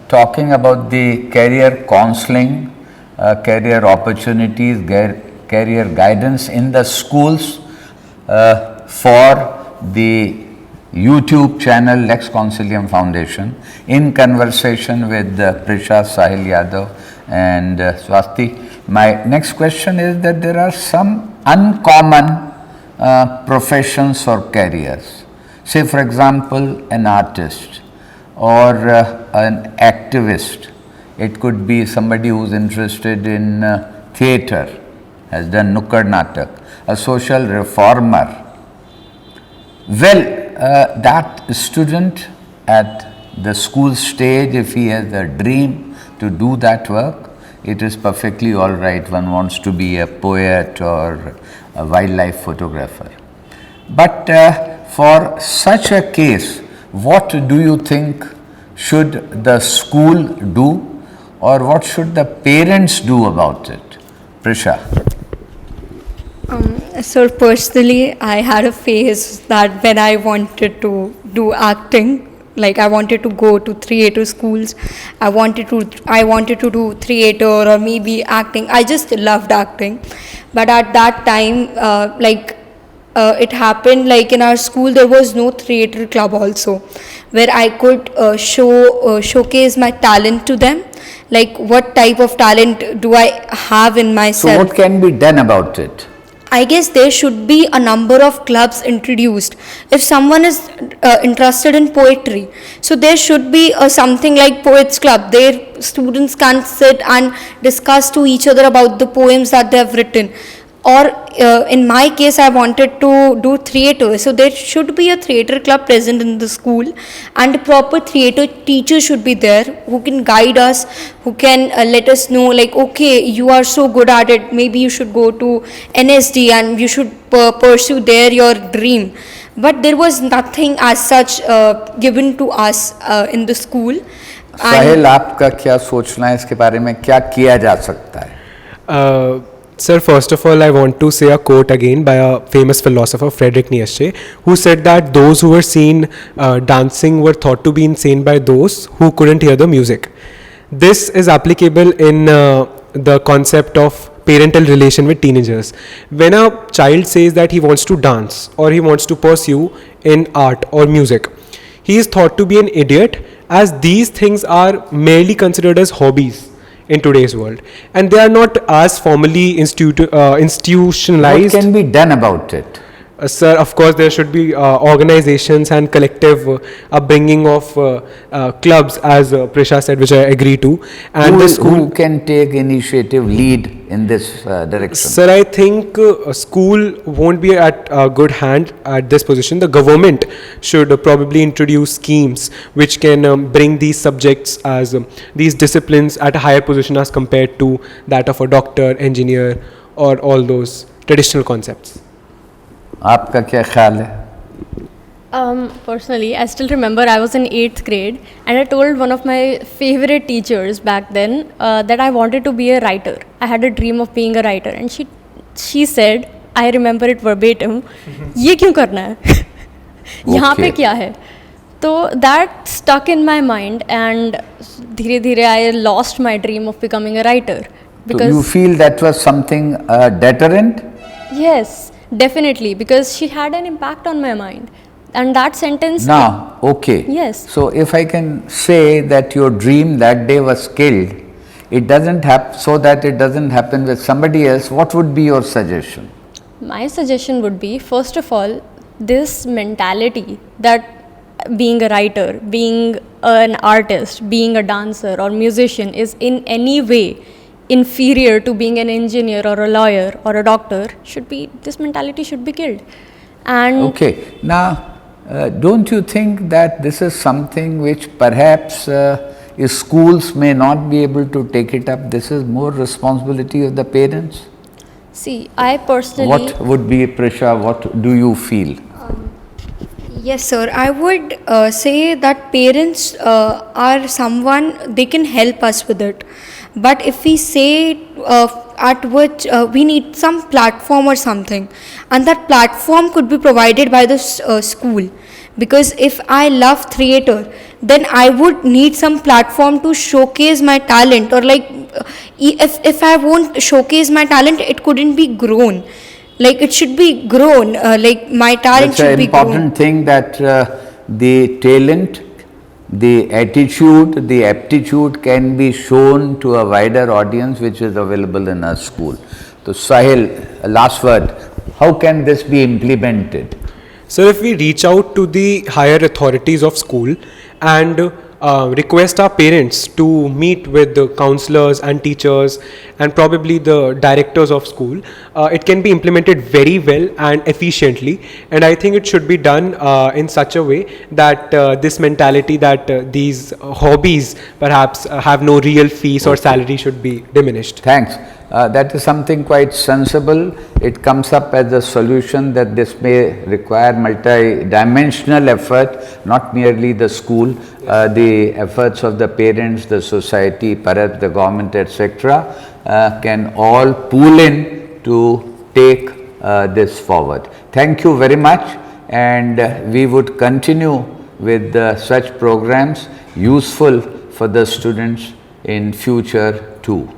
talking about the career counseling, career opportunities, career guidance in the schools for the YouTube channel Lex Consilium Foundation, in conversation with Prisha, Sahil Yadav and Swasti. My next question is that there are some uncommon professions or careers. Say for example, an artist or an activist. It could be somebody who's interested in theatre, has done Nukkad Natak, a social reformer. Well, that student at the school stage, if he has a dream to do that work, it is perfectly all right. One wants to be a poet or a wildlife photographer. But for such a case, what do you think should the school do, or what should the parents do about it? Prisha. So personally, I had a phase that when I wanted to do acting, like I wanted to go to theatre schools, I wanted to do theatre or maybe acting. I just loved acting, but at that time, it happened like in our school there was no theatre club also, where I could showcase my talent to them, like what type of talent do I have in myself. So what can be done about it? I guess there should be a number of clubs introduced. If someone is interested in poetry, so there should be something like Poets Club. There students can sit and discuss to each other about the poems that they have written. Or in my case, I wanted to do theatre. So there should be a theatre club present in the school, and a proper theatre teacher should be there who can guide us, who can let us know like, okay, you are so good at it, maybe you should go to NSD and you should pursue there your dream. But there was nothing as such given to us in the school. साहिल, आपका क्या सोचना है इसके बारे में, क्या किया जा सकता है? Sir, first of all, I want to say a quote again by a famous philosopher, Friedrich Nietzsche, who said that those who were seen dancing were thought to be insane by those who couldn't hear the music. This is applicable in the concept of parental relation with teenagers. When a child says that he wants to dance or he wants to pursue in art or music, he is thought to be an idiot, as these things are merely considered as hobbies in today's world, and they are not as formally institutionalized. What can be done about it? Sir, of course, there should be organizations and collective upbringing of clubs, as Prisha said, which I agree to. And who can take initiative, lead in this direction? Sir, I think school won't be at a good hand at this position. The government should probably introduce schemes which can bring these subjects as these disciplines at a higher position as compared to that of a doctor, engineer, or all those traditional concepts. आपका क्या ख्याल है? Personally, I still remember I was in 8th grade and I told one of my favorite teachers back then that I wanted to be a writer. I had a dream of being a writer, and she said, I remember it verbatim, ये क्यों करना है? यहाँ पे क्या है? So that stuck in my mind, and धीरे धीरे I lost my dream of becoming a writer. Because so you feel that was something deterrent? Yes. Definitely, because she had an impact on my mind, and that sentence. Now, okay. Yes. So, if I can say that your dream that day was killed, it doesn't happen, so that it doesn't happen with somebody else, what would be your suggestion? My suggestion would be, first of all, this mentality that being a writer, being an artist, being a dancer or musician is in any way inferior to being an engineer or a lawyer or a doctor, this mentality should be killed. And okay, now don't you think that this is something which perhaps schools may not be able to take it up? This is more responsibility of the parents? See, I personally... What would be, Prisha, what do you feel? Yes, sir. I would say that parents are someone, they can help us with it. But if we say at which we need some platform or something, and that platform could be provided by the school, because if I love theater, then I would need some platform to showcase my talent, or like if I won't showcase my talent, it couldn't be grown. Like it should be grown, like my talent That's should an be grown. important thing, that the talent, the attitude, the aptitude can be shown to a wider audience which is available in our school. So Sahil, last word, how can this be implemented? So if we reach out to the higher authorities of school and request our parents to meet with the counselors and teachers and probably the directors of school, it can be implemented very well and efficiently. And I think it should be done in such a way that this mentality that these hobbies perhaps have no real fees or salary should be diminished. Thanks. That is something quite sensible. It comes up as a solution that this may require multi-dimensional effort, not merely the school, the efforts of the parents, the society, perhaps the government, etc., can all pool in to take this forward. Thank you very much, and we would continue with such programs useful for the students in future too.